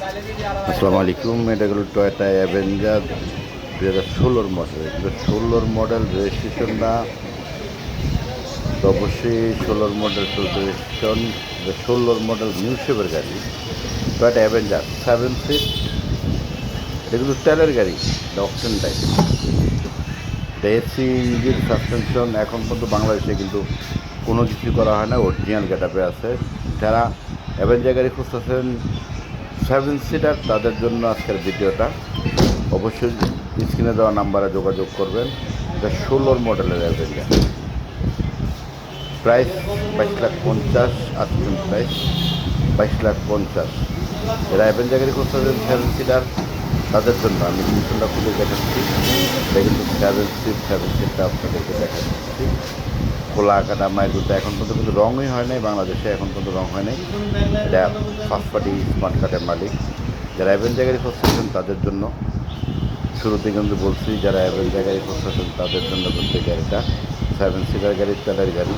আসসালামু আলাইকুম। এটা হলো টয়োটা অ্যাভেঞ্জার 2016 মডেল। এগুলো 16 মডেল রেজিস্ট্রেশনটা তো অবশ্যই 16 মডেল রেজিস্ট্রেশন। 16 মডেল নিউ শেপের গাড়ি, টয়োটা অ্যাভেঞ্জার 7 সিট। এগুলো তেলের গাড়ি, option type. AC engine suspension এখন পর্যন্ত বাংলাদেশে কিন্তু কোনো কিছু করা হয় না, অরিজিনাল গেটআপে আছে। যারা অ্যাভেঞ্জার গাড়ি খুঁজতেছেন 7 সিটার, তাদের জন্য আজকের ভিডিওটা। অবশ্যই স্ক্রিনে দেওয়া নাম্বারে যোগাযোগ করবেন। এটা 16 মডেলের অ্যাভেঞ্জার, প্রাইস 22,50,000। আজকের প্রাইস 22,50,000। যারা অ্যাভেঞ্জার গাড়ি খুঁজতেছেন 7 সিটার, তাদের জন্য আমি মিশনটা খুলে দেখাচ্ছি। এটা কিন্তু 7 সিটটা আপনাদেরকে দেখাচ্ছি। খোলা কাটা মাইগুলো এখন পর্যন্ত কিন্তু রঙই হয় নাই বাংলাদেশে, এখন পর্যন্ত রঙ হয় নাই। এটা ফার্স্ট পার্টি স্মার্ট কার্ডের মালিক। যারা অ্যাভেঞ্জার গাড়ি খুঁজতেছেন তাদের জন্য শুরুতে কিন্তু বলছি, যারা অ্যাভেঞ্জার গাড়ি খুঁজতেছেন তাদের জন্য কিন্তু এই গাড়িটা 7 সিটার গাড়ি, তেলের গাড়ি,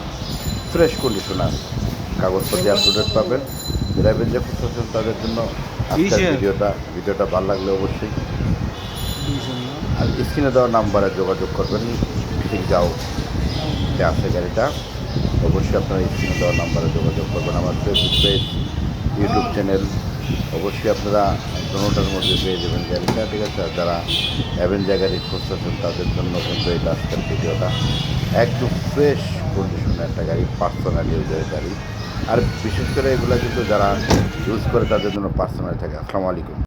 ফ্রেশ কন্ডিশন আছে, কাগজপত্র আপডেট পাবেন। যারা অ্যাভেঞ্জার খুঁজতেছেন তাদের জন্য আজকের ভিডিওটা ভালো লাগলে অবশ্যই আর স্ক্রিনে দেওয়া নাম্বারে যোগাযোগ করবেন। ঠিক যাও যে আছে গাড়িটা, অবশ্যই আপনারা স্ক্রিনে দেওয়া নাম্বারে যোগাযোগ করবেন। আমার ফেসবুক পেজ, ইউটিউব চ্যানেল অবশ্যই আপনারা দোনোটার মধ্যে পেয়ে যাবেন গাড়িটা, ঠিক আছে। আর যারা অ্যাভেঞ্জার গাড়ি খুঁজতেছেন তাদের জন্য কিন্তু এই আজকের ভিডিওটা একদম ফ্রেশ কন্ডিশনের একটা গাড়ি, পার্সোনাল ইউজের গাড়ি। আর বিশেষ করে এগুলো কিন্তু যারা ইউজ করে তাদের জন্য পার্সোনাল থাকে। আসসালামু আলাইকুম।